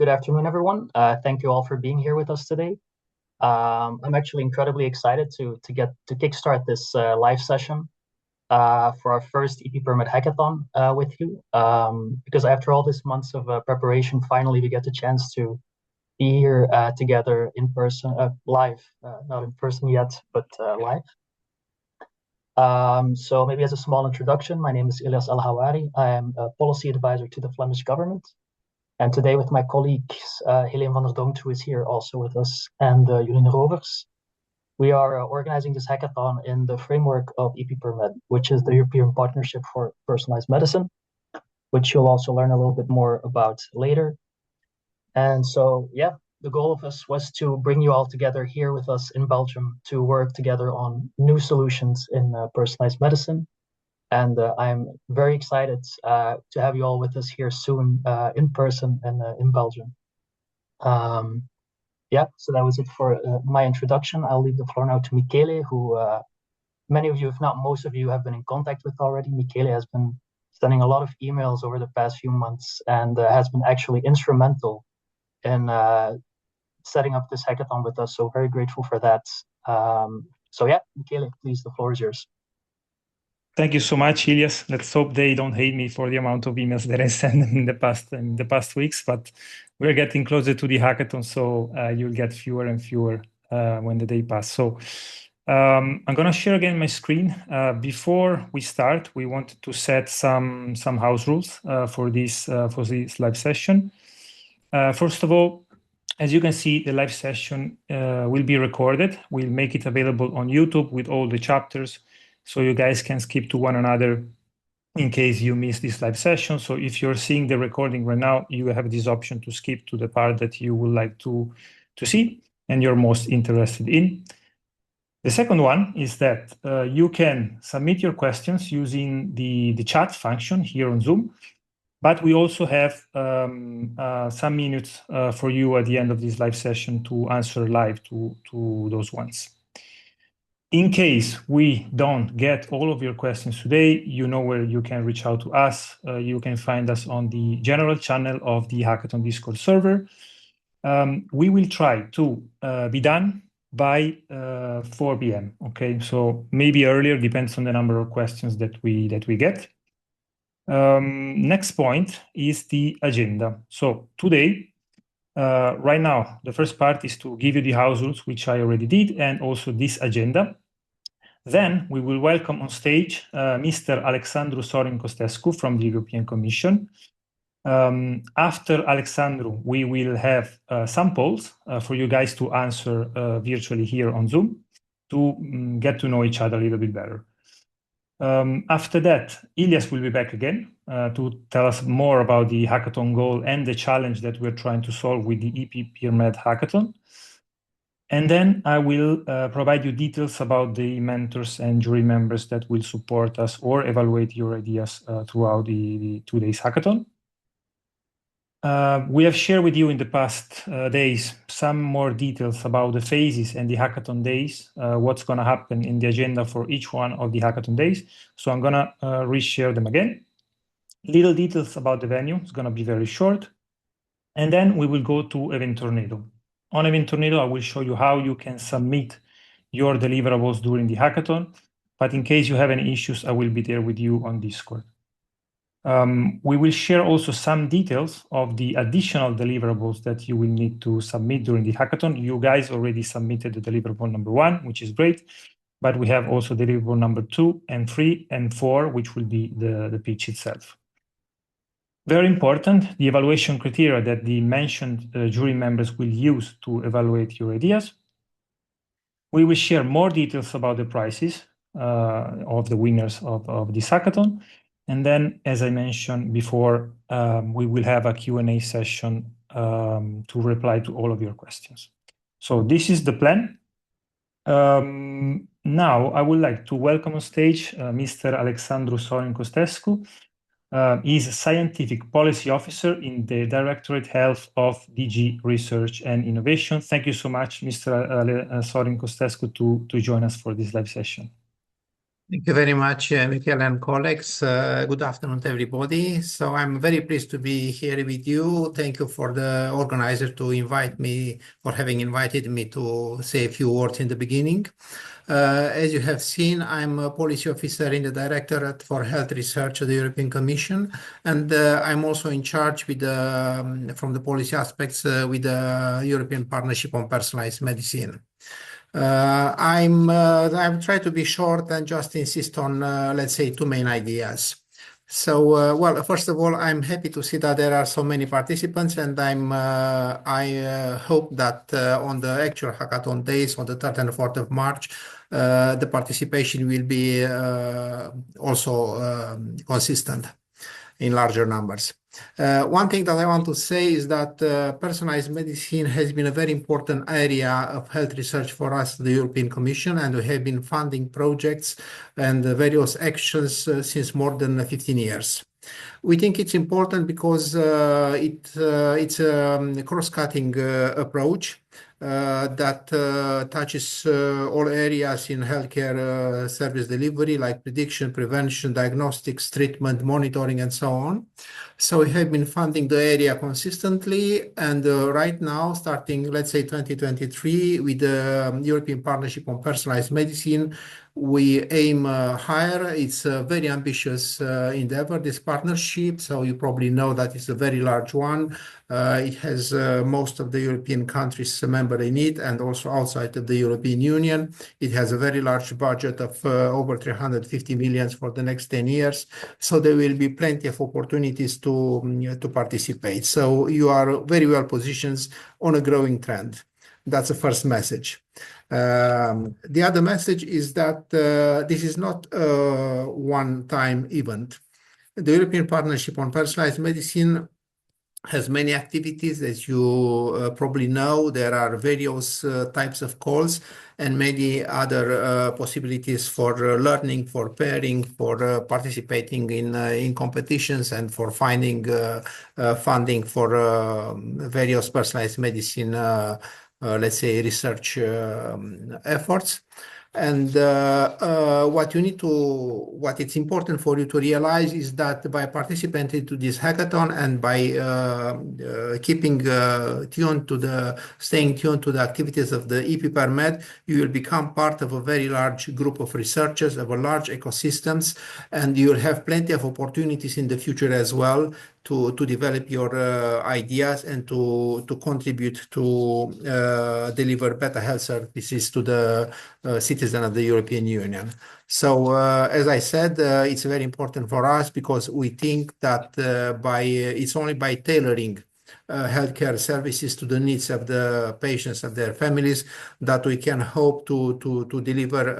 Good afternoon, everyone. Thank you all for being here with us today. I'm actually incredibly excited to kickstart this live session for our first PerMed Hackathon with you. Because after all these months of preparation, finally we get the chance to be here together in person, live, not in person yet, but live. So maybe as a small introduction, my name is Ilyas El-Hawari. I am a policy advisor to the Flemish government. And today with my colleagues, Helene van der Dongt, who is here also with us, and Julien Rovers, we are organizing this hackathon in the framework of PerMed, which is the European Partnership for Personalized Medicine, which you'll also learn a little bit more about later. And so, yeah, the goal of us was to bring you all together here with us in Belgium to work together on new solutions in personalized medicine. And I'm very excited to have you all with us here soon in person and in Belgium. Yeah, so that was it for my introduction. I'll leave the floor now to Michele, who many of you, if not most of you, have been in contact with already. Michele has been sending a lot of emails over the past few months and has been actually instrumental in setting up this hackathon with us. So very grateful for that. So yeah, Michele, please, the floor is yours. Thank you so much, Ilyas. Let's hope they don't hate me for the amount of emails that I sent in the past weeks, but we're getting closer to the hackathon, so you'll get fewer and fewer when the day passes. So I'm going to share again my screen. Before we start, we wanted to set some house rules for this live session. First of all, as you can see, the live session will be recorded. We'll make it available on YouTube with all the chapters, so you guys can skip to one another in case you miss this live session. So if you're seeing the recording right now, you have this option to skip to the part that you would like to see and you're most interested in. The second one is that you can submit your questions using the chat function here on Zoom, but we also have some minutes for you at the end of this live session to answer live to those ones. In case we don't get all of your questions today, you know where you can reach out to us. You can find us on the general channel of the Hackathon Discord server. We will try to be done by 4 p.m. Okay, so maybe earlier, depends on the number of questions that we get. Next point is the agenda. So today, right now, the first part is to give you the house rules, which I already did, and also this agenda. Then we will welcome on stage Mr. Alexandru Sorin Costescu from the European Commission. After Alexandru, we will have some polls for you guys to answer virtually here on Zoom to get to know each other a little bit better. After that, Ilyas will be back again to tell us more about the hackathon goal and the challenge that we're trying to solve with the PerMed Hackathon. And then I will provide you details about the mentors and jury members that will support us or evaluate your ideas throughout the 2 days hackathon. We have shared with you in the past days some more details about the phases and the hackathon days, what's going to happen in the agenda for each one of the hackathon days. So I'm going to reshare them again. Little details about the venue. It's going to be very short. And then we will go to Eventornado. On Eventornado, I will show you how you can submit your deliverables during the hackathon. But in case you have any issues, I will be there with you on Discord. We will share also some details of the additional deliverables that you will need to submit during the hackathon. You guys already submitted the deliverable number 1, which is great. But we have also deliverable number 2 and 3 and 4, which will be the pitch itself. Very important, the evaluation criteria that the mentioned jury members will use to evaluate your ideas. We will share more details about the prizes of the winners of this hackathon. And then, as I mentioned before, we will have a Q&A session to reply to all of your questions. So this is the plan. Now, I would like to welcome on stage Mr. Alexandru Sorin Costescu. He's a Scientific Policy Officer in the Directorate Health of DG Research and Innovation. Thank you so much, Mr. Sorin Costescu, to join us for this live session. Thank you very much, Michael and colleagues. Good afternoon to everybody. So I'm very pleased to be here with you. Thank you for the organizer to invite me, for having invited me to say a few words in the beginning. As you have seen, I'm a policy officer in the Directorate for Health Research at the European Commission, and I'm also in charge with from the policy aspects with the European Partnership on Personalized Medicine. I've tried to be short and just insist on, let's say, two main ideas. So, well, first of all, I'm happy to see that there are so many participants, and I hope that on the actual hackathon days, on the 3rd and 4th of March, the participation will be also consistent in larger numbers. One thing that I want to say is that personalized medicine has been a very important area of health research for us, the European Commission, and we have been funding projects and various actions since more than 15 years. We think it's important because it's a cross-cutting approach that touches all areas in healthcare service delivery, like prediction, prevention, diagnostics, treatment, monitoring, and so on. So we have been funding the area consistently, and right now, starting, let's say, 2023, with the European Partnership on Personalized Medicine, we aim higher. It's a very ambitious endeavor, this partnership. So you probably know that it's a very large one. It has most of the European countries a member in it, and also outside of the European Union. It has a very large budget of over 350 million for the next 10 years. So there will be plenty of opportunities to participate. So you are very well positioned on a growing trend. That's the first message. The other message is that this is not a one-time event. The European Partnership on Personalized Medicine has many activities. As you probably know, there are various types of calls and many other possibilities for learning, for pairing, for participating in competitions, and for finding funding for various personalized medicine, let's say, research efforts. And what it's important for you to realize is that by participating to this hackathon and by staying tuned to the activities of the EP PerMed, you will become part of a very large group of researchers, of a large ecosystems, and you will have plenty of opportunities in the future as well to develop your ideas and to contribute to deliver better health services to the citizen of the European Union. So, as I said, it's very important for us because we think that it's only by tailoring healthcare services to the needs of the patients and their families that we can hope to deliver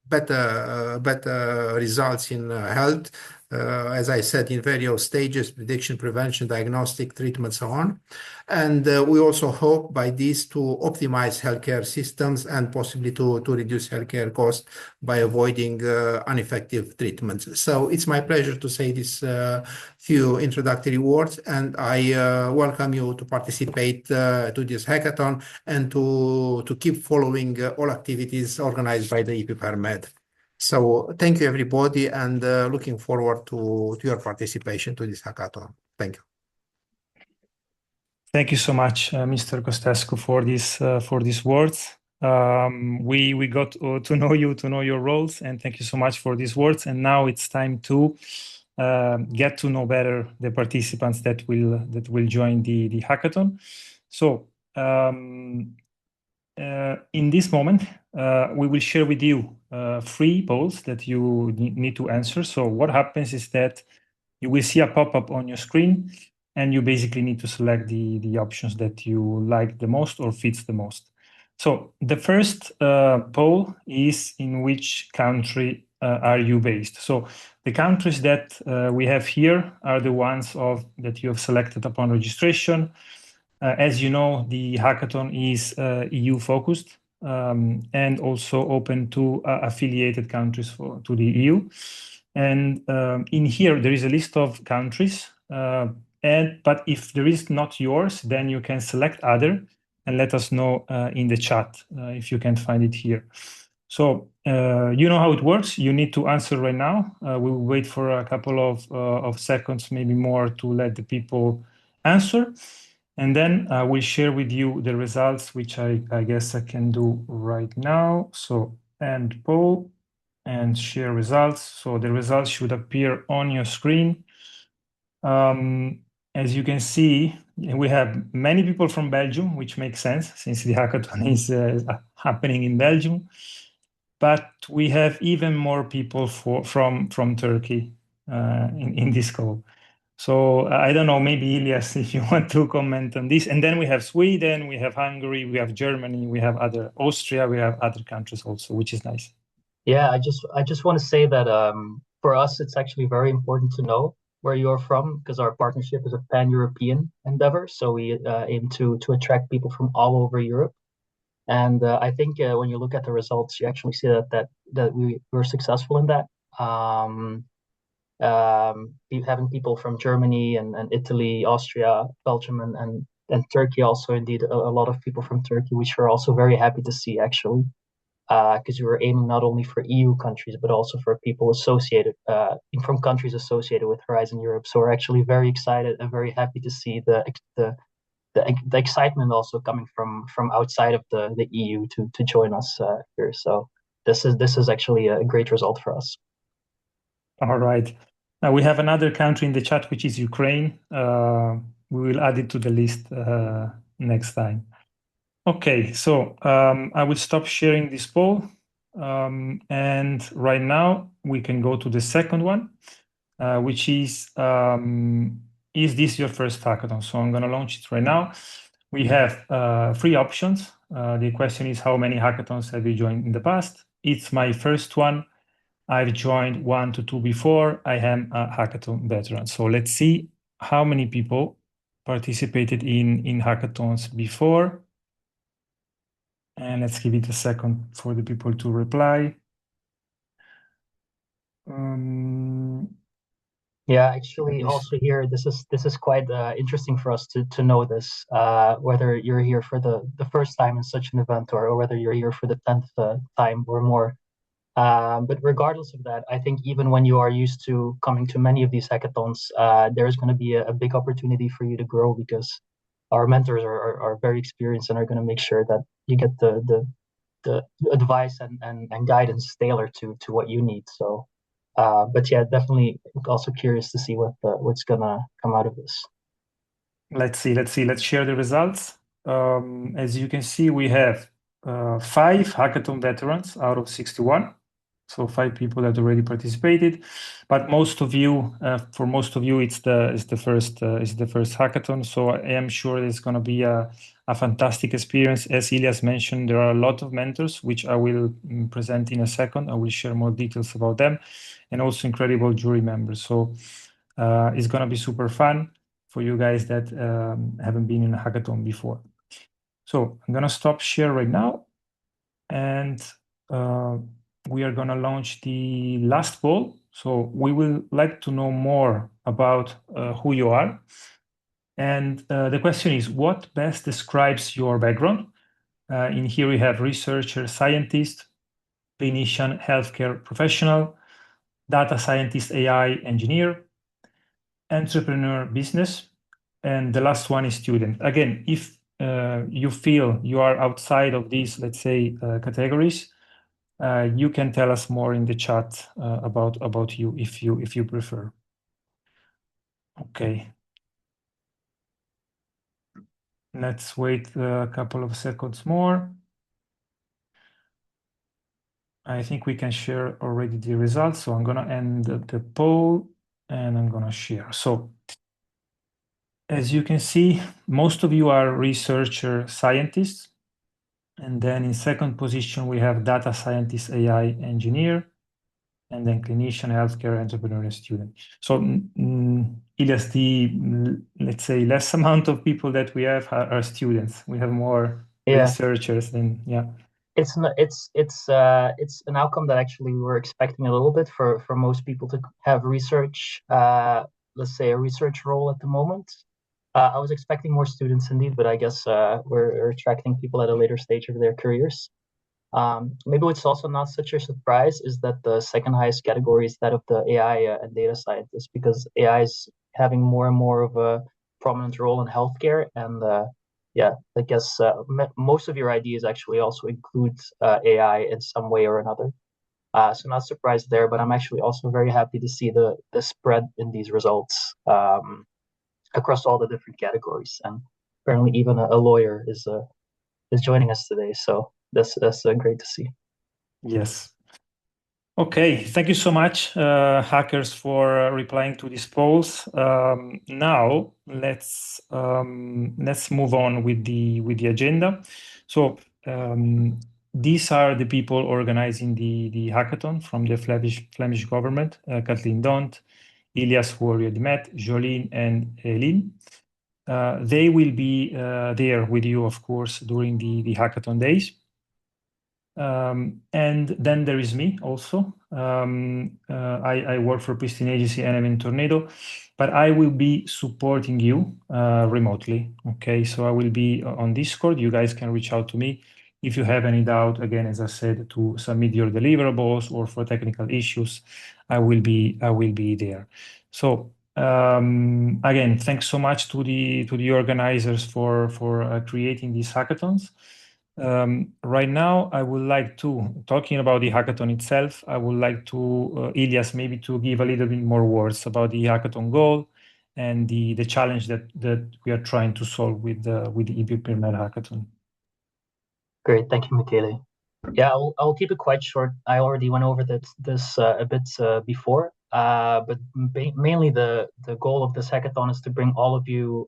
better results in health. As I said, in various stages: prediction, prevention, diagnostic, treatment, so on. And we also hope by this to optimize healthcare systems and possibly to reduce healthcare costs by avoiding ineffective treatments. So it's my pleasure to say these few introductory words, and I welcome you to participate to this hackathon and to keep following all activities organized by the EP PerMed. So thank you, everybody, and looking forward to your participation to this hackathon. Thank you. Thank you so much, Mr. Costescu, for these words. We got to know you, to know your roles, and thank you so much for these words. And now it's time to get to know better the participants that will join the hackathon. So in this moment, we will share with you 3 polls that you need to answer. So what happens is that you will see a pop-up on your screen, and you basically need to select the options that you like the most or fits the most. So the first poll is: in which country are you based? So the countries that we have here are the ones that you have selected upon registration. As you know, the hackathon is EU focused and also open to affiliated countries to the EU. And in here, there is a list of countries. But if there is not yours, then you can select other and let us know in the chat if you can find it here. So you know how it works. You need to answer right now. We will wait for a couple of seconds, maybe more, to let the people answer. And then we'll share with you the results, which I guess I can do right now. So end poll and share results. So the results should appear on your screen. As you can see, we have many people from Belgium, which makes sense since the hackathon is happening in Belgium. But we have even more people from Turkey in this call. So I don't know, maybe Ilias, if you want to comment on this. And then we have Sweden, we have Hungary, we have Germany, we have Austria, we have other countries also, which is nice. Yeah, I just want to say that for us, it's actually very important to know where you're from because our partnership is a pan-European endeavor. So we aim to attract people from all over Europe. And I think when you look at the results, you actually see that we were successful in that. Having people from Germany and Italy, Austria, Belgium, and Turkey also, indeed, a lot of people from Turkey, which we're also very happy to see, actually, because we were aiming not only for EU countries, but also for people associated from countries associated with Horizon Europe. So we're actually very excited and very happy to see the excitement also coming from outside of the EU to join us here. So this is actually a great result for us. All right. Now we have another country in the chat, which is Ukraine. We will add it to the list next time. Okay, so I will stop sharing this poll. And right now we can go to the second one, which is this your first hackathon? So I'm going to launch it right now. We have three options. The question is, how many hackathons have you joined in the past? It's my first one. I've joined 1 to 2 before. I am a hackathon veteran. So let's see how many people participated in hackathons before. And let's give it a second for the people to reply. Yeah, actually, also here, this is quite interesting for us to know this, whether you're here for the first time in such an event or whether you're here for the 10th time or more. But regardless of that, I think even when you are used to coming to many of these hackathons, there's going to be a big opportunity for you to grow because our mentors are very experienced and are going to make sure that you get the advice and guidance tailored to what you need. So, but yeah, definitely also curious to see what's gonna come out of this. Let's see. Let's share the results. As you can see, we have 5 hackathon veterans out of 61. So 5 people that already participated, but most of you, for most of you, it's the first hackathon. So I am sure it's going to be a fantastic experience. As Ilias mentioned, there are a lot of mentors, which I will present in a second. I will share more details about them, and also incredible jury members. So it's going to be super fun for you guys that haven't been in a hackathon before. So I'm going to stop share right now, and we are going to launch the last poll. So we will like to know more about who you are. And the question is, what best describes your background? In here we have researcher, scientist, clinician, healthcare professional, data scientist, AI engineer, entrepreneur, business, and the last one is student. Again, if you feel you are outside of these, let's say, categories, you can tell us more in the chat about you if you prefer. Okay. Let's wait a couple of seconds more. I think we can share already the results. So I'm gonna end the poll and I'm gonna share. So as you can see, most of you are researcher scientists. And then in second position, we have data scientist, AI engineer, and then clinician, healthcare, entrepreneur, and student. So Ilias, let's say less amount of people that we have are students. We have more researchers than, yeah. It's an outcome that actually we were expecting a little bit for most people to have research, let's say a research role at the moment. I was expecting more students indeed, but I guess we're attracting people at a later stage of their careers. Maybe what's also not such a surprise is that the second highest category is that of the AI and data scientists, because AI is having more and more of a prominent role in healthcare. And yeah, I guess most of your ideas actually also include AI in some way or another. So not surprised there, but I'm actually also very happy to see the spread in these results across all the different categories. And apparently even a lawyer is joining us today. So that's great to see. Yes. Okay, thank you so much, hackers, for replying to these polls. Now let's move on with the agenda. So these are the people organizing the hackathon from the Flemish government: Kathleen Dont, Ilias, who already met, Jolene, and Eileen. They will be there with you, of course, during the hackathon days. And then there is me also. I work for Pristine Agency and Eventornado, but I will be supporting you remotely. Okay, so I will be on Discord. You guys can reach out to me if you have any doubt. Again, as I said, to submit your deliverables or for technical issues, I will be there. So again, thanks so much to the organizers for creating these hackathons. Right now, I would like to, talking about the hackathon itself, I would like to, Ilias, maybe to give a little bit more words about the hackathon goal and the challenge that we are trying to solve with the PerMed Hackathon. Great, thank you, Michele. Yeah, I'll keep it quite short. I already went over this a bit before, but mainly the goal of this hackathon is to bring all of you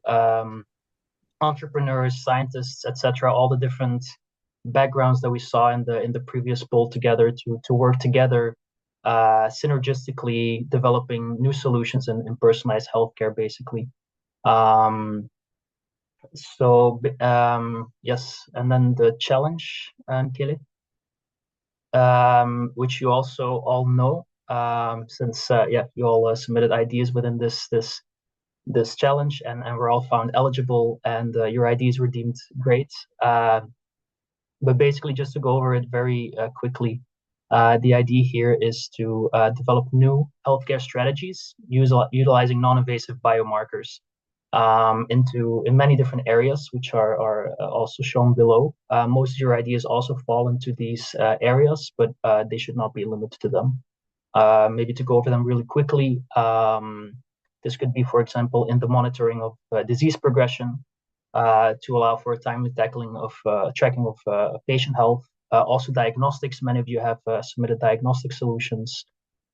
entrepreneurs, scientists, etc., all the different backgrounds that we saw in the previous poll together to work together synergistically, developing new solutions in personalized healthcare, basically. Yes, and then the challenge, Kelly, which you also all know, since you all submitted ideas within this challenge, and we're all found eligible, and your ideas were deemed great. But basically, just to go over it very quickly, the idea here is to develop new healthcare strategies utilizing non-invasive biomarkers in many different areas, which are also shown below. Most of your ideas also fall into these areas, but they should not be limited to them. Maybe to go over them really quickly, this could be, for example, in the monitoring of disease progression, to allow for a timely tracking of patient health. Also diagnostics, many of you have submitted diagnostic solutions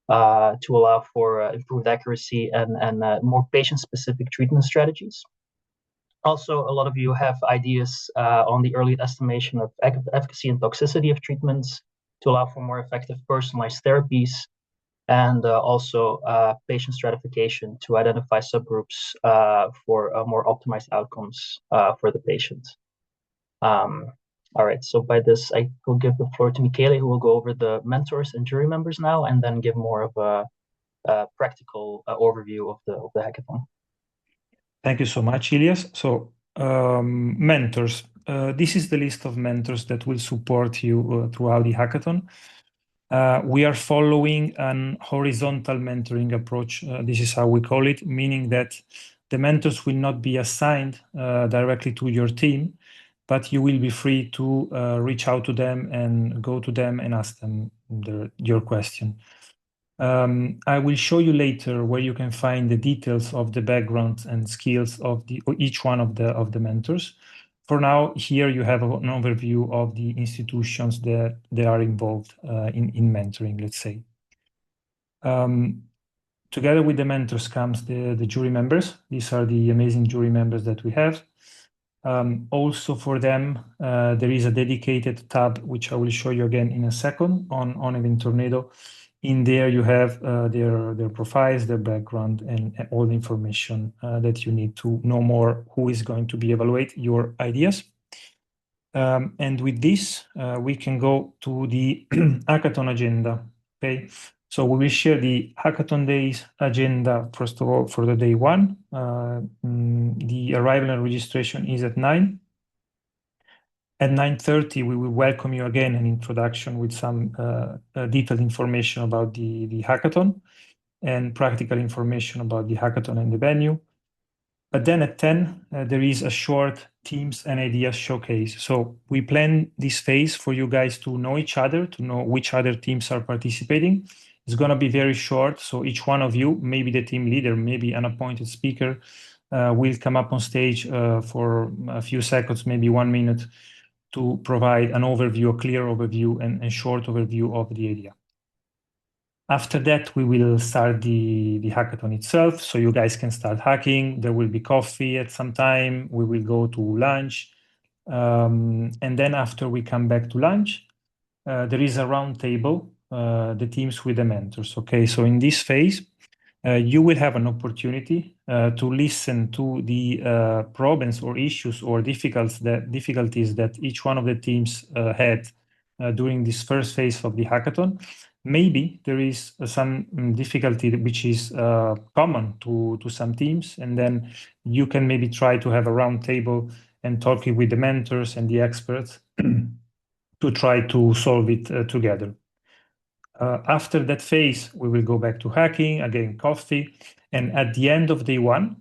to allow for improved accuracy and more patient-specific treatment strategies. Also, a lot of you have ideas on the early estimation of efficacy and toxicity of treatments to allow for more effective personalized therapies, and also patient stratification to identify subgroups for more optimized outcomes for the patient. All right, so by this, I will give the floor to Michele, who will go over the mentors and jury members now, and then give more of a practical overview of the hackathon. Thank you so much, Ilias. So mentors, this is the list of mentors that will support you throughout the hackathon. We are following an horizontal mentoring approach. This is how we call it, meaning that the mentors will not be assigned directly to your team, but you will be free to reach out to them and go to them and ask them your question. I will show you later where you can find the details of the background and skills of each one of the mentors. For now, here you have an overview of the institutions that they are involved in mentoring, let's say. Together with the mentors comes the jury members. These are the amazing jury members that we have. Also for them, there is a dedicated tab, which I will show you again in a second, on Eventornado. In there, you have their profiles, their background, and all the information that you need to know more who is going to be evaluate your ideas. And with this, we can go to the hackathon agenda. Okay, so we will share the hackathon days agenda first of all for the day one. The arrival and registration is at 9. At 9:30, we will welcome you again an introduction with some detailed information about the hackathon and practical information about the hackathon and the venue. But then at 10, there is a short teams and ideas showcase. So we plan this phase for you guys to know each other, to know which other teams are participating. It's going to be very short. So each one of you, maybe the team leader, maybe an appointed speaker, will come up on stage for a few seconds, maybe 1 minute, to provide an overview, a clear overview and short overview of the idea. After that, we will start the hackathon itself, so you guys can start hacking. There will be coffee at some time. We will go to lunch. And then after we come back to lunch, there is a round table, the teams with the mentors. Okay, so in this phase, you will have an opportunity to listen to the problems or issues or difficulties that each one of the teams had during this first phase of the hackathon. Maybe there is some difficulty which is common to some teams, and then you can maybe try to have a round table and talking with the mentors and the experts to try to solve it together. After that phase, we will go back to hacking, again, coffee. And at the end of day 1,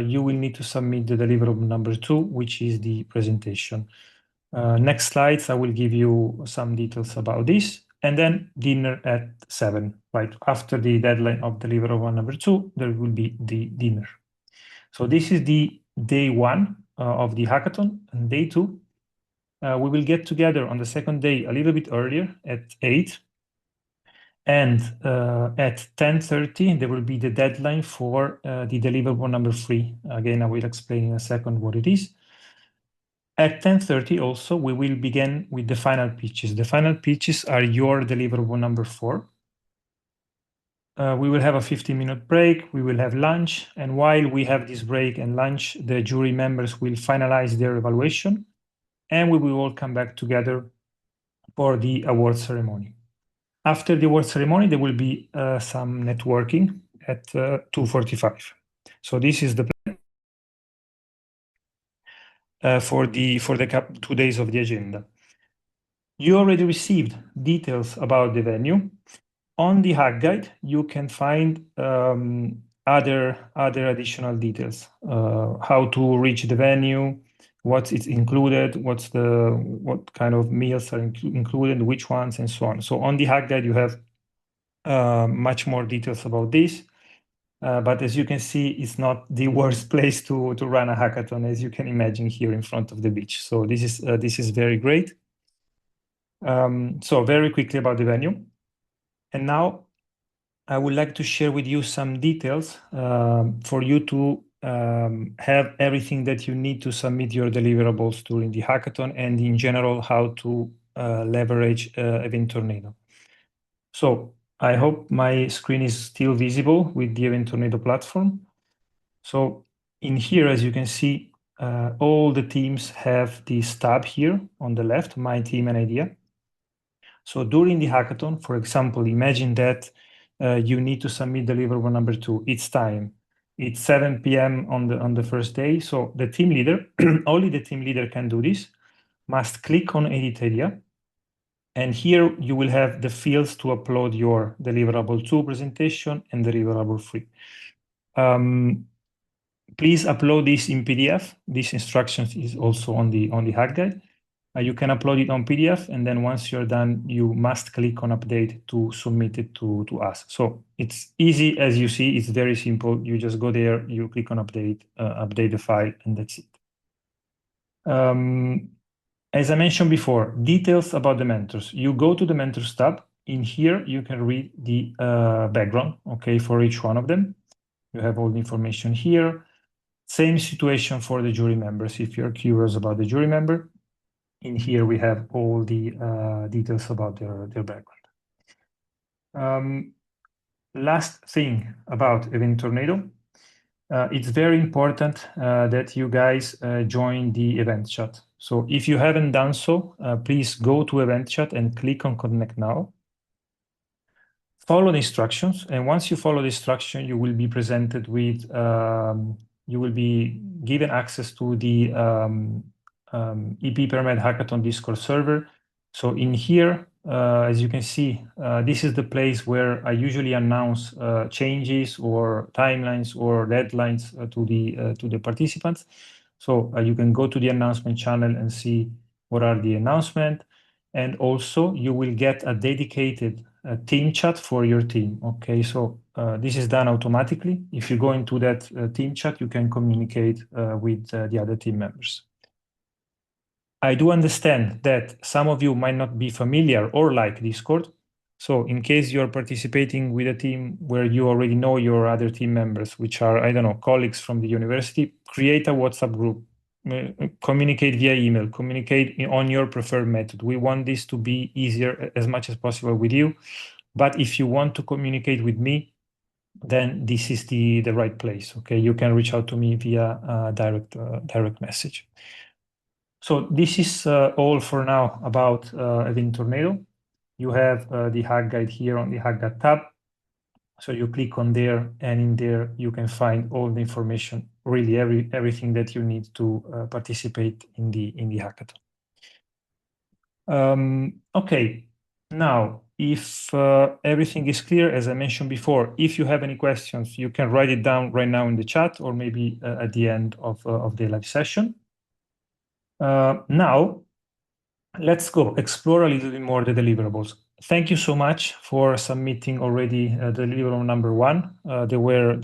you will need to submit the deliverable number 2, which is the presentation. Next slides, I will give you some details about this. And then dinner at 7, right? After the deadline of deliverable number 2, there will be the dinner. So this is the day 1 of the hackathon. And day 2, we will get together on the second day a little bit earlier at 8. And at 10:30, there will be the deadline for the deliverable number 3. Again, I will explain in a second what it is. At 10:30 also, we will begin with the final pitches. The final pitches are your deliverable number 4. We will have a 15-minute break. We will have lunch. And while we have this break and lunch, the jury members will finalize their evaluation. And we will all come back together for the award ceremony. After the award ceremony, there will be some networking at 2:45. So this is the plan for the 2 days of the agenda. You already received details about the venue. On the hack guide, you can find other additional details, how to reach the venue, what is included, what kind of meals are included, which ones, and so on. So on the hack guide, you have much more details about this. But as you can see, it's not the worst place to run a hackathon, as you can imagine, here in front of the beach. So this is very great. So very quickly about the venue. And now I would like to share with you some details for you to have everything that you need to submit your deliverables during the hackathon, and in general, how to leverage Eventornado. So I hope my screen is still visible with the Eventornado platform. So in here, as you can see, all the teams have this tab here on the left, My Team and Idea. So during the hackathon, for example, imagine that you need to submit deliverable number 2. It's time. It's 7 p.m. on the first day. So the team leader, only the team leader can do this, must click on Edit Idea. And here you will have the fields to upload your deliverable 2 presentation and deliverable 3. Please upload this in PDF. This instructions is also on the hack guide. You can upload it on PDF, and then once you're done, you must click on Update to submit it to us. So it's easy, as you see. It's very simple. You just go there, you click on Update, update the file, and that's it. As I mentioned before, details about the mentors. You go to the mentors tab. In here, you can read the background, okay, for each one of them. You have all the information here. Same situation for the jury members. If you're curious about the jury member, in here we have all the details about their background. Last thing about Eventornado. It's very important that you guys join the event chat. So if you haven't done so, please go to event chat and click on Connect Now. Follow the instructions, and once you follow the instruction, you will be presented with, you will be given access to the EP PerMed Hackathon Discord server. So in here, as you can see, this is the place where I usually announce changes or timelines or deadlines to the participants. So you can go to the announcement channel and see what are the announcements. And also you will get a dedicated team chat for your team. Okay, so this is done automatically. If you go into that team chat, you can communicate with the other team members. I do understand that some of you might not be familiar or like Discord. So in case you're participating with a team where you already know your other team members, which are, I don't know, colleagues from the university, create a WhatsApp group, communicate via email, communicate on your preferred method. We want this to be easier as much as possible with you. But if you want to communicate with me, then this is the right place. Okay, you can reach out to me via direct message. So this is all for now about Eventornado. You have the hack guide here on the hack guide tab. So you click on there, and in there you can find all the information, really everything that you need to participate in the hackathon. Okay, now if everything is clear, as I mentioned before, if you have any questions, you can write it down right now in the chat or maybe at the end of the live session. Now, let's go explore a little bit more the deliverables. Thank you so much for submitting already deliverable number 1. They were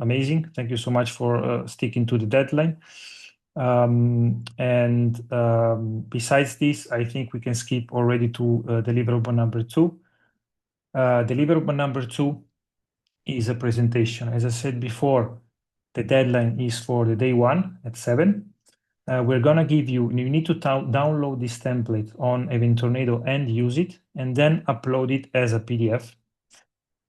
amazing. Thank you so much for sticking to the deadline. Besides this, I think we can skip already to deliverable number 2. Deliverable number 2 is a presentation. As I said before, the deadline is for the day 1 at 7. We're going to give you need to download this template on Eventornado and use it, and then upload it as a PDF.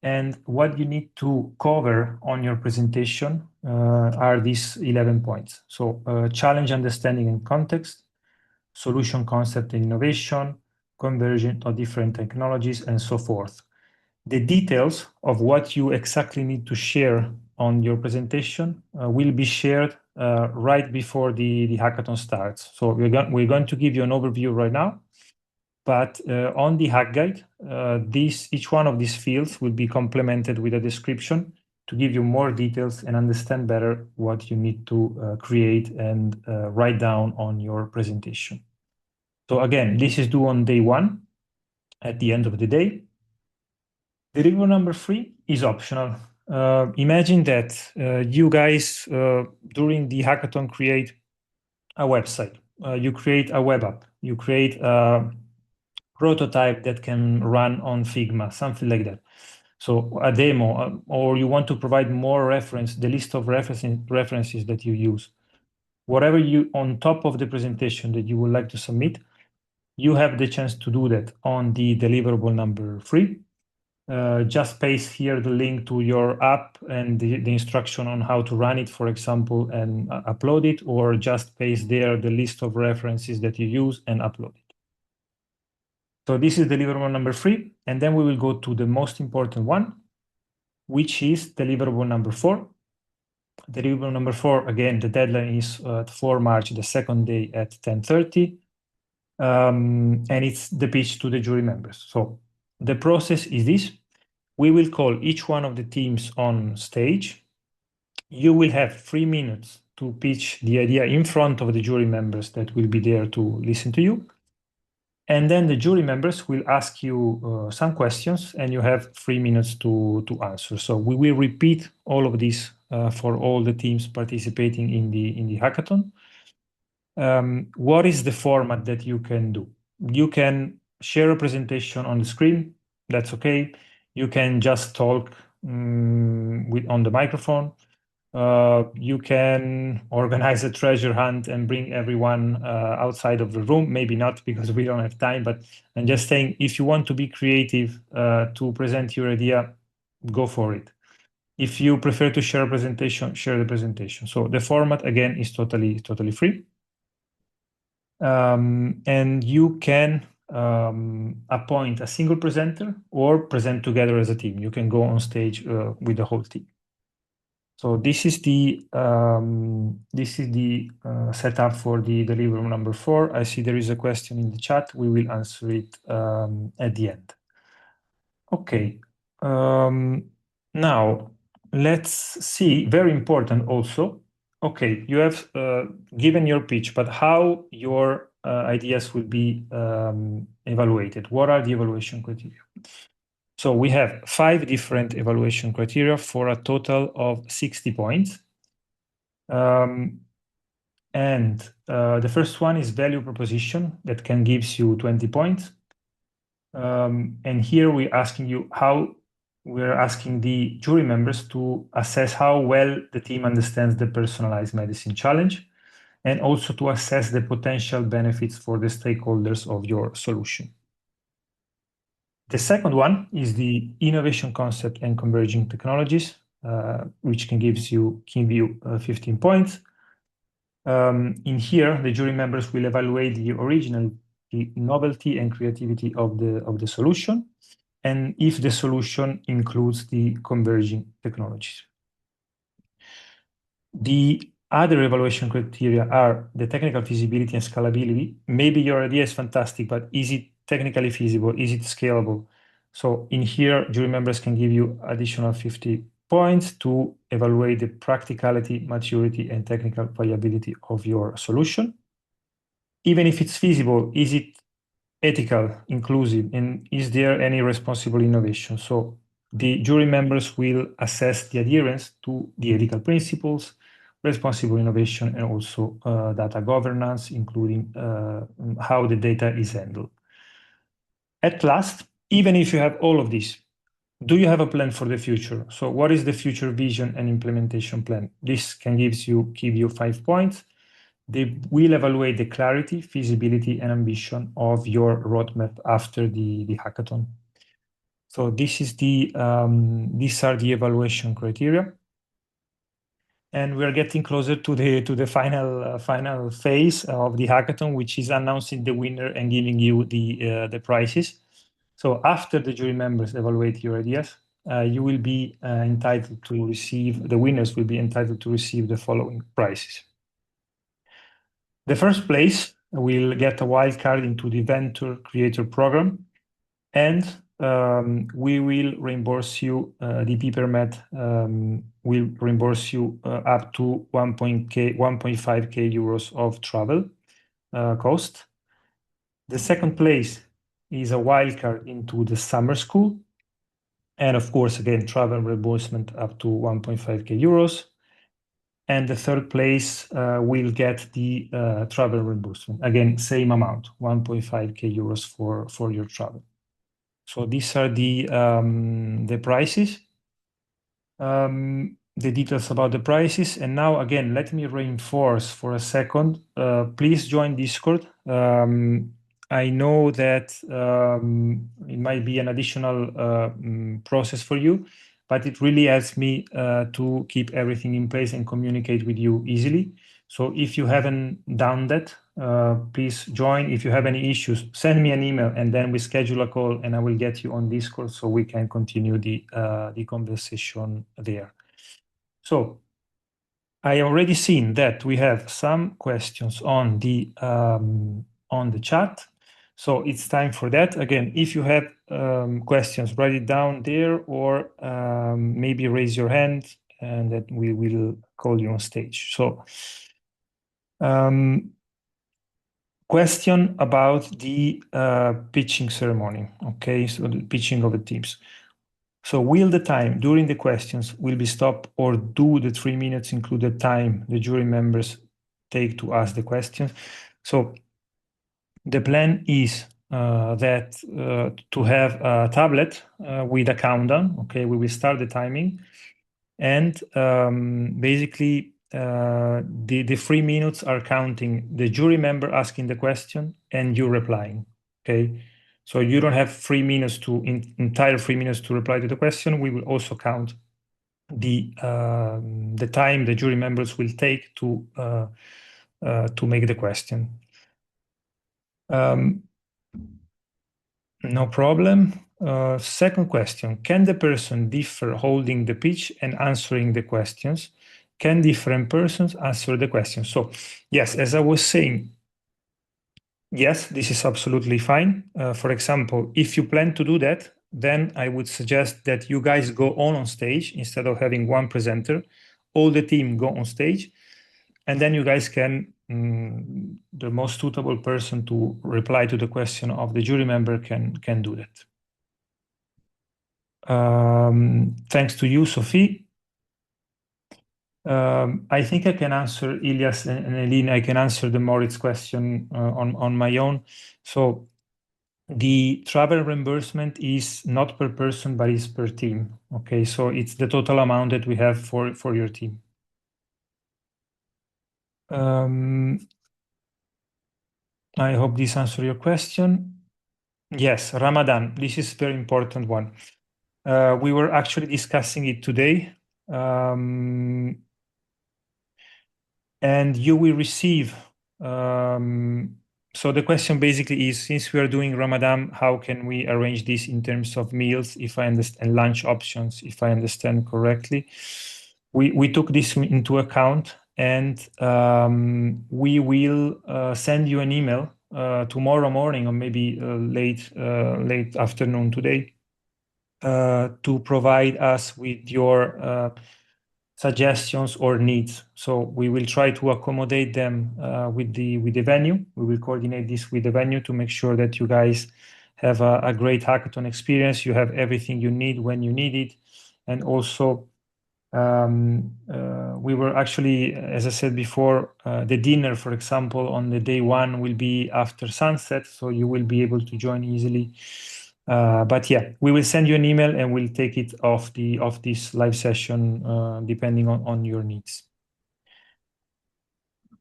And what you need to cover on your presentation are these 11 points. So challenge, understanding and context, solution, concept and innovation, conversion of different technologies, and so forth. The details of what you exactly need to share on your presentation will be shared right before the hackathon starts. So we're going to give you an overview right now, but on the hack guide, each one of these fields will be complemented with a description to give you more details and understand better what you need to create and write down on your presentation. So again, this is due on day 1 at the end of the day. Deliverable number 3 is optional. Imagine that you guys, during the hackathon, create a website. You create a web app. You create a prototype that can run on Figma, something like that. So a demo, or you want to provide more the list of references that you use. Whatever you, on top of the presentation that you would like to submit, you have the chance to do that on the deliverable number 3. Just paste here the link to your app and the instruction on how to run it, for example, and upload it, or just paste there the list of references that you use and upload it. So this is deliverable number 3, and then we will go to the most important one, which is deliverable number 4. Deliverable number 4, again, the deadline is for March, the 2nd day at 10:30, and it's the pitch to the jury members. So the process is this. We will call each one of the teams on stage. You will have 3 minutes to pitch the idea in front of the jury members that will be there to listen to you. And then the jury members will ask you some questions, and you have 3 minutes to answer. So we will repeat all of this for all the teams participating in the hackathon. What is the format that you can do? You can share a presentation on the screen. That's okay. You can just talk on the microphone. You can organize a treasure hunt and bring everyone outside of the room. Maybe not, because we don't have time, but I'm just saying, if you want to be creative to present your idea, go for it. If you prefer to share a presentation, share the presentation. So the format, again, is totally free. And you can appoint a single presenter or present together as a team. You can go on stage with the whole team. So this is the setup for the deliverable number 4. I see there is a question in the chat. We will answer it at the end. Okay. Now let's see. Very important also. Okay, you have given your pitch, but how your ideas will be evaluated? What are the evaluation criteria? So we have 5 different evaluation criteria for a total of 60 points. And the first one is value proposition that can gives you 20 points. And here we're asking the jury members to assess how well the team understands the personalized medicine challenge, and also to assess the potential benefits for the stakeholders of your solution. The second one is the innovation concept and converging technologies, which can give you 15 points. In here, the jury members will evaluate the original, the novelty and creativity of the solution, and if the solution includes the converging technologies. The other evaluation criteria are the technical feasibility and scalability. Maybe your idea is fantastic, but is it technically feasible? Is it scalable? So in here, jury members can give you additional 50 points to evaluate the practicality, maturity, and technical viability of your solution. Even if it's feasible, is it ethical, inclusive, and is there any responsible innovation? So the jury members will assess the adherence to the ethical principles, responsible innovation, and also data governance, including how the data is handled. At last, even if you have all of this, do you have a plan for the future? So what is the future vision and implementation plan? This can give you 5 points. They will evaluate the clarity, feasibility, and ambition of your roadmap after the hackathon. So this is these are the evaluation criteria. And we're getting closer to the final phase of the hackathon, which is announcing the winner and giving you the prizes. So after the jury members evaluate your ideas, you will be entitled to receive, the winners will be entitled to receive the following prizes. The first place will get a wild card into the Venture Creator Program, and we will reimburse you, the PerMed will reimburse you up to 1.5k euros of travel cost. The second place is a wildcard into the summer school. And of course, again, travel reimbursement up to 1.5k euros. And the third place will get the travel reimbursement. Again, same amount, 1.5k euros for your travel. So these are the prices, the details about the prices. And now, again, let me reinforce for a second. Please join Discord. I know that it might be an additional process for you, but it really helps me to keep everything in place and communicate with you easily. So if you haven't done that, please join. If you have any issues, send me an email, and then we schedule a call, and I will get you on Discord so we can continue the conversation there. So I already seen that we have some questions on the chat. So it's time for that. Again, if you have questions, write it down there, or maybe raise your hand, and that we will call you on stage. So question about the pitching ceremony. Okay, so the pitching of the teams. So will the time during the questions will be stopped, or do the 3 minutes include the time the jury members take to ask the questions? So the plan is that to have a tablet with a countdown. Okay, we will start the timing, and basically the 3 minutes are counting the jury member asking the question and you replying. Okay, so you don't have 3 minutes entire 3 minutes to reply to the question. We will also count the time the jury members will take to make the question. No problem. Second question, can the person differ holding the pitch and answering the questions? Can different persons answer the questions? So yes, as I was saying, yes, this is absolutely fine. For example, if you plan to do that, then I would suggest that you guys go on stage instead of having one presenter. All the team go on stage, and then you guys can, the most suitable person to reply to the question of the jury member can do that. Thanks to you, Sophie. I think I can answer Ilias and Eileen. I can answer the Moritz question on my own. So the travel reimbursement is not per person, but is per team. Okay, so it's the total amount that we have for your team. I hope this answers your question. Yes, Ramadan. This is a very important one. We were actually discussing it today. And you will receive, so the question basically is, since we are doing Ramadan, how can we arrange this in terms of meals, if I understand, lunch options, if I understand correctly? We took this into account, and we will send you an email tomorrow morning, or maybe late afternoon today, to provide us with your suggestions or needs. So we will try to accommodate them with the venue. We will coordinate this with the venue to make sure that you guys have a great hackathon experience. You have everything you need when you need it. And also, we were actually, as I said before, the dinner, for example, on the day one will be after sunset, so you will be able to join easily. But yeah, we will send you an email and we'll take it off this live session depending on your needs.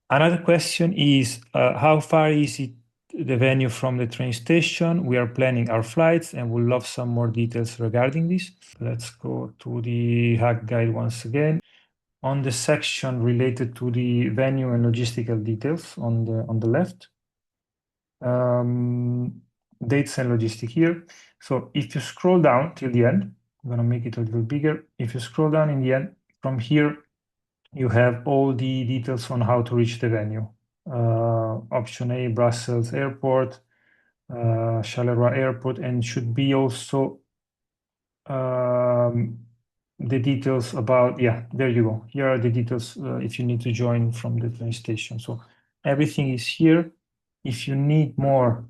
Another question is, how far is it the venue from the train station? We are planning our flights and we'll love some more details regarding this. Let's go to the hack guide once again. On the section related to the venue and logistical details on the left. Dates and logistic here. So if you scroll down till the end, I'm gonna make it a little bigger. If you scroll down in the end, from here, you have all the details on how to reach the venue. Option A, Brussels Airport, Charleroi Airport, and should be also the details about, yeah, there you go. Here are the details if you need to join from the train station. So everything is here. If you need more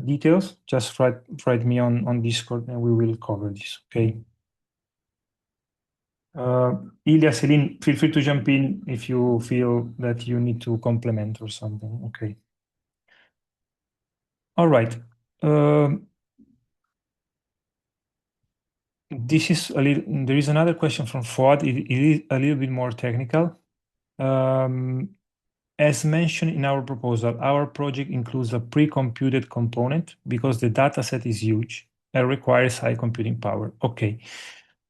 details, just write me on Discord and we will cover this, okay? Ilias, Celine, feel free to jump in if you feel that you need to complement or something, okay? All right. This is a little, there is another question from Fuad. It is a little bit more technical. As mentioned in our proposal, our project includes a pre-computed component because the dataset is huge and requires high computing power. Okay.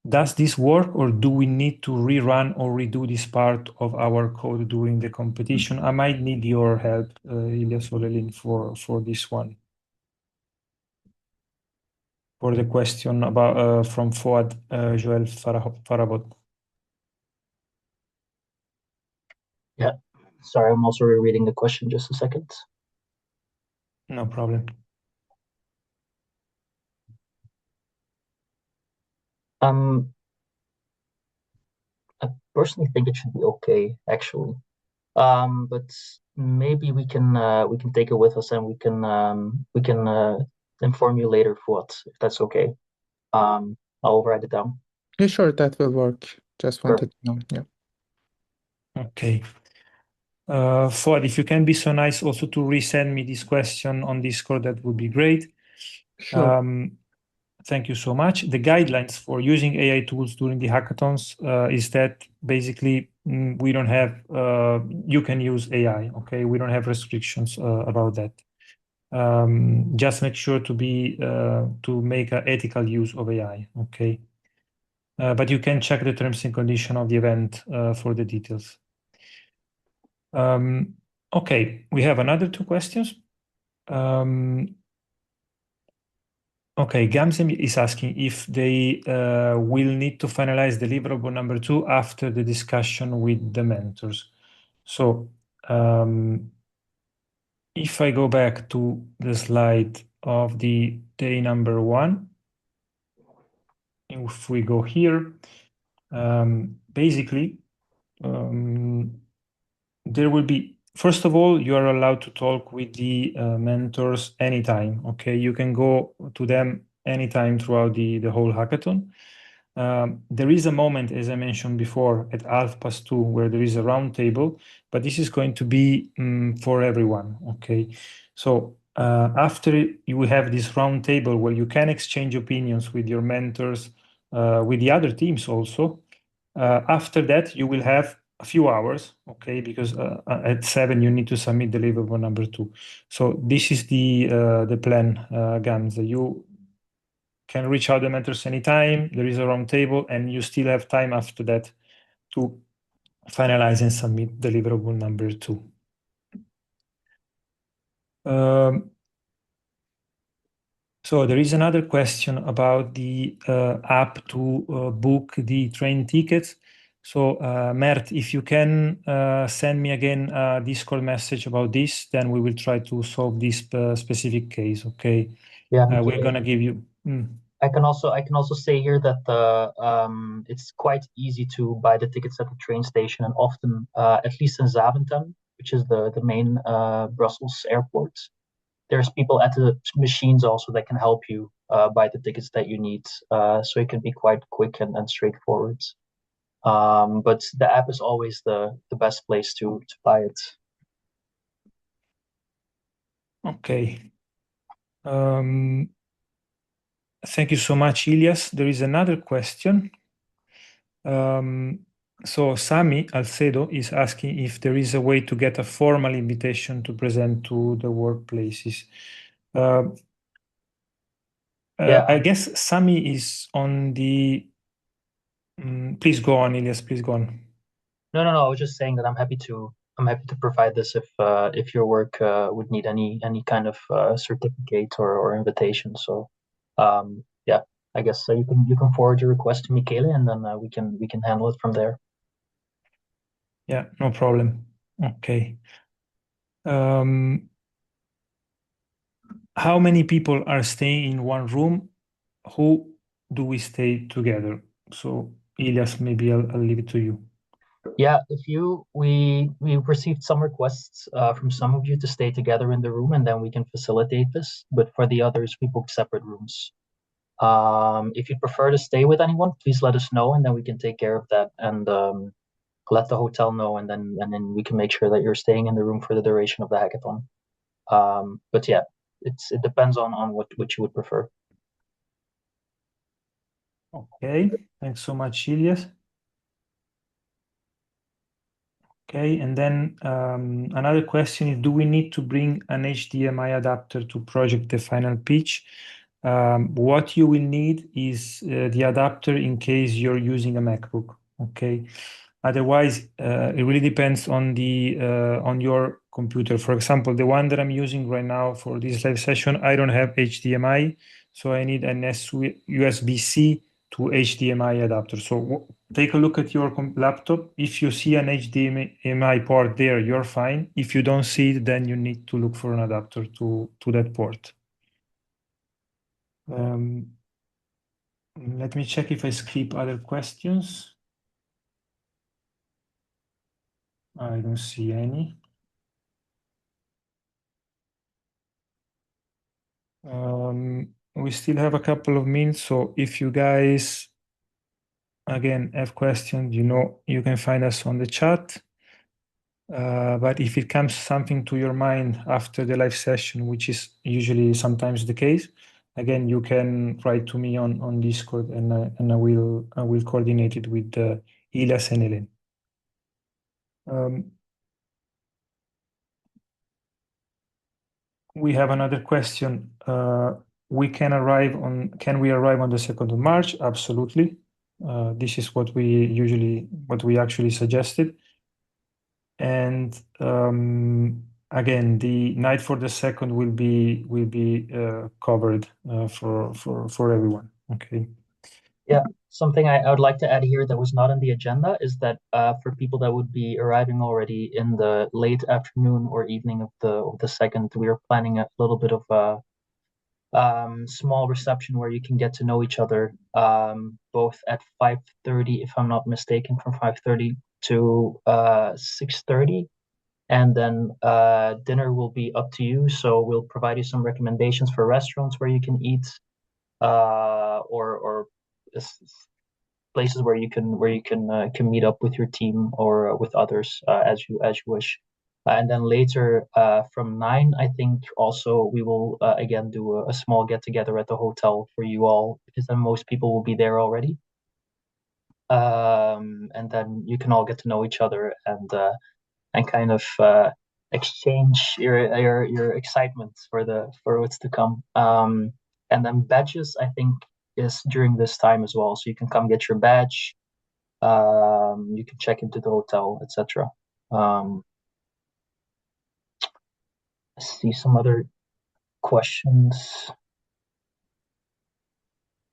Does this work, or do we need to rerun or redo this part of our code during the competition? I might need your help, Ilias or Elin, for this one. For the question about from Fuad Joel Farabot. Yeah, sorry, I'm also rereading the question. Just a second. No problem. I personally think it should be okay, actually. But maybe we can take it with us and we can inform you later for what, if that's okay. I'll write it down. Yeah, sure, that will work. Just wanted to know. Yeah. Okay. Fuad, if you can be so nice also to resend me this question on Discord, that would be great. Sure. Thank you so much. The guidelines for using AI tools during the hackathons is that basically we don't have, you can use AI, okay? We don't have restrictions about that. Just make sure to make an ethical use of AI, okay? But you can check the terms and conditions of the event for the details. Okay, we have another two questions. Okay, Gamzem is asking if they will need to finalize deliverable number 2 after the discussion with the mentors. So if I go back to the slide of the day number 1, if we go here, basically, there will be, first of all, you are allowed to talk with the mentors anytime, okay? You can go to them anytime throughout the whole hackathon. There is a moment, as I mentioned before, at 2:30 where there is a round table, but this is going to be for everyone, okay? So after you have this round table where you can exchange opinions with your mentors, with the other teams also, after that, you will have a few hours, okay? Because at 7 you need to submit deliverable number 2. So this is the plan, Gams. You can reach out the mentors anytime. There is a round table, and you still have time after that to finalize and submit deliverable number 2. So there is another question about the app to book the train tickets. So Mert, if you can send me again a Discord message about this, then we will try to solve this specific case, okay? Yeah, we're gonna give you... I can also say here that it's quite easy to buy the tickets at the train station, and often, at least in Zaventem, which is the main Brussels airport, there's people at the machines also that can help you buy the tickets that you need. So it can be quite quick and straightforward. But the app is always the best place to buy it. Okay. Thank you so much, Ilias. There is another question. So Sami Alcedo is asking if there is a way to get a formal invitation to present to the workplaces. I guess Sami is on the... please go on, Ilias, please go on. No. I was just saying that I'm happy to provide this if your work would need any kind of certificate or invitation. So yeah, I guess you can forward your request to Michele, and then we can handle it from there. Yeah, no problem. Okay. How many people are staying in one room? Who do we stay together? So Ilias, maybe I'll leave it to you. Yeah, we received some requests from some of you to stay together in the room, and then we can facilitate this. But for the others, we booked separate rooms. If you prefer to stay with anyone, please let us know, and then we can take care of that and let the hotel know, and then we can make sure that you're staying in the room for the duration of the hackathon. But yeah, it depends on what you would prefer. Okay, thanks so much, Ilias. Okay, and then another question is, do we need to bring an HDMI adapter to project the final pitch? What you will need is the adapter in case you're using a MacBook, okay? Otherwise, it really depends on on your computer. For example, the one that I'm using right now for this live session, I don't have HDMI, so I need an USB-C to HDMI adapter. So take a look at your laptop. If you see an HDMI port there, you're fine. If you don't see it, then you need to look for an adapter to that port. Let me check if I skip other questions. I don't see any. We still have a couple of minutes, so if you guys, again, have questions, you can find us on the chat. But if it comes something to your mind after the live session, which is usually sometimes the case, again, you can write to me on Discord, and I will coordinate it with Ilias and Ellen. We have another question. Can we arrive on the 2nd of March? Absolutely. This is what we actually suggested. And again, the night for the 2nd will be covered for everyone. Okay. Yeah, something I would like to add here that was not on the agenda is that for people that would be arriving already in the late afternoon or evening of the 2nd, we are planning a little bit of a small reception where you can get to know each other, both at 5:30, if I'm not mistaken, from 5:30 to 6:30. And then dinner will be up to you. So we'll provide you some recommendations for restaurants where you can eat, or places where you can meet up with your team or with others as you wish. And then later from 9, I think also we will again do a small get together at the hotel for you all, because then most people will be there already. And then you can all get to know each other and kind of exchange your excitement for what's to come. And then badges, I think, is during this time as well, so you can come get your badge. You can check into the hotel, etc. I see some other questions.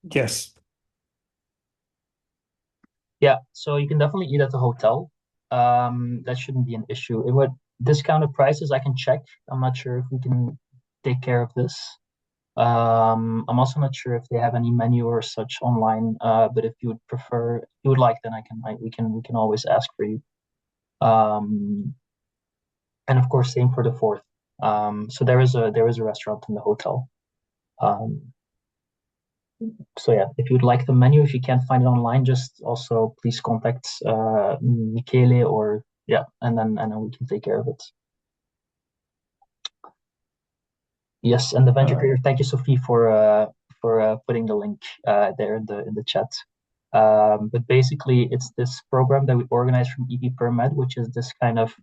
Yes. Yeah, so you can definitely eat at the hotel. That shouldn't be an issue. What discounted prices, I can check. I'm not sure if we can take care of this. I'm also not sure if they have any menu or such online. But if you would like, then we can always ask for you. And of course, same for the 4th. So there is a restaurant in the hotel. So yeah, if you'd like the menu, if you can't find it online, just also please contact Michele, or yeah, and then we can take care of it. Yes, and the venture creator, thank you, Sophie, for putting the link there in the chat. But basically, it's this program that we organize from PerMed, which is this kind of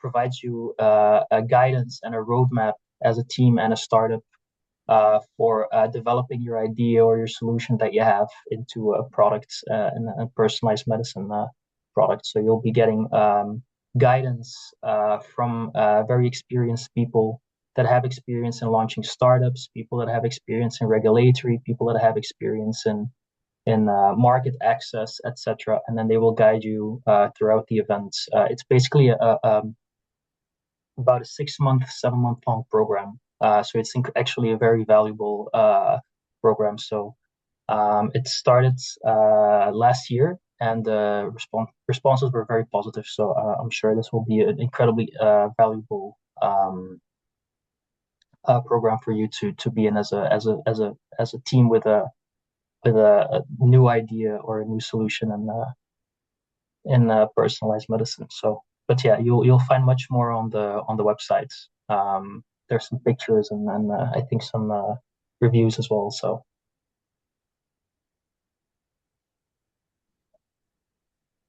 provides you a guidance and a roadmap as a team and a startup for developing your idea or your solution that you have into a product and a personalized medicine product. So you'll be getting guidance from very experienced people that have experience in launching startups, people that have experience in regulatory, people that have experience in market access, etc. And then they will guide you throughout the events. It's basically about a 6-month, 7-month long program. So it's actually a very valuable program. So it started last year, and the responses were very positive. So I'm sure this will be an incredibly valuable program for you to be in as a team with a new idea or a new solution in personalized medicine. So, but yeah, you'll find much more on the website. There's some pictures and I think some reviews as well. So.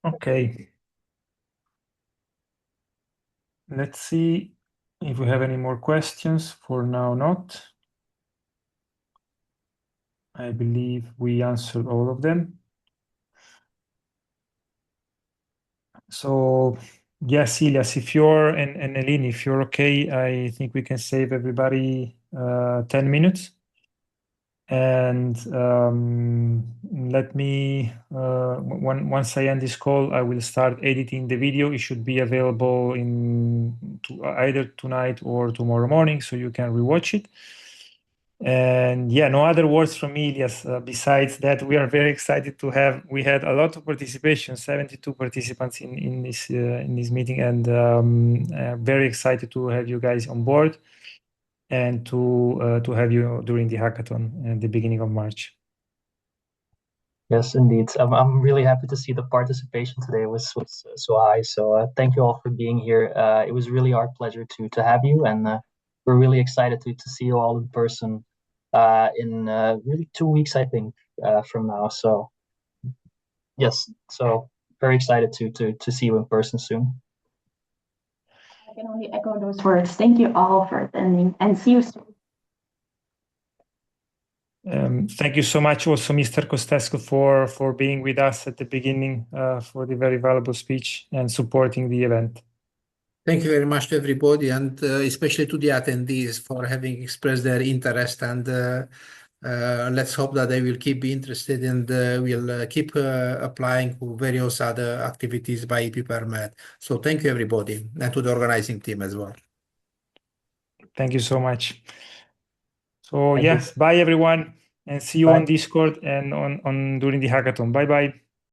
Okay. Let's see if we have any more questions. For now, not. I believe we answered all of them. So yes, Ilias, if you're and Eleni, if you're okay, I think we can save everybody 10 minutes. And let me, once I end this call, I will start editing the video. It should be available either tonight or tomorrow morning, so you can rewatch it. And yeah, no other words from me, Ilias, besides that we are very excited to have, we had a lot of participation, 72 participants in this meeting, and very excited to have you guys on board and to have you during the hackathon at the beginning of March. Yes, indeed. I'm really happy to see the participation today was so high. So thank you all for being here. It was really our pleasure to have you, and we're really excited to see you all in person in really 2 weeks, I think, from now. So yes, so very excited to see you in person soon. I can only echo those words. Thank you all for attending, and see you soon. Thank you so much also, Mr. Costescu, for being with us at the beginning, for the very valuable speech and supporting the event. Thank you very much to everybody, and especially to the attendees for having expressed their interest. And let's hope that they will keep be interested and will keep applying to various other activities by PerMed. So thank you, everybody, and to the organizing team as well. Thank you so much. So Thank you. yes, bye everyone, and see you Bye. on Discord and on during the hackathon. Bye bye.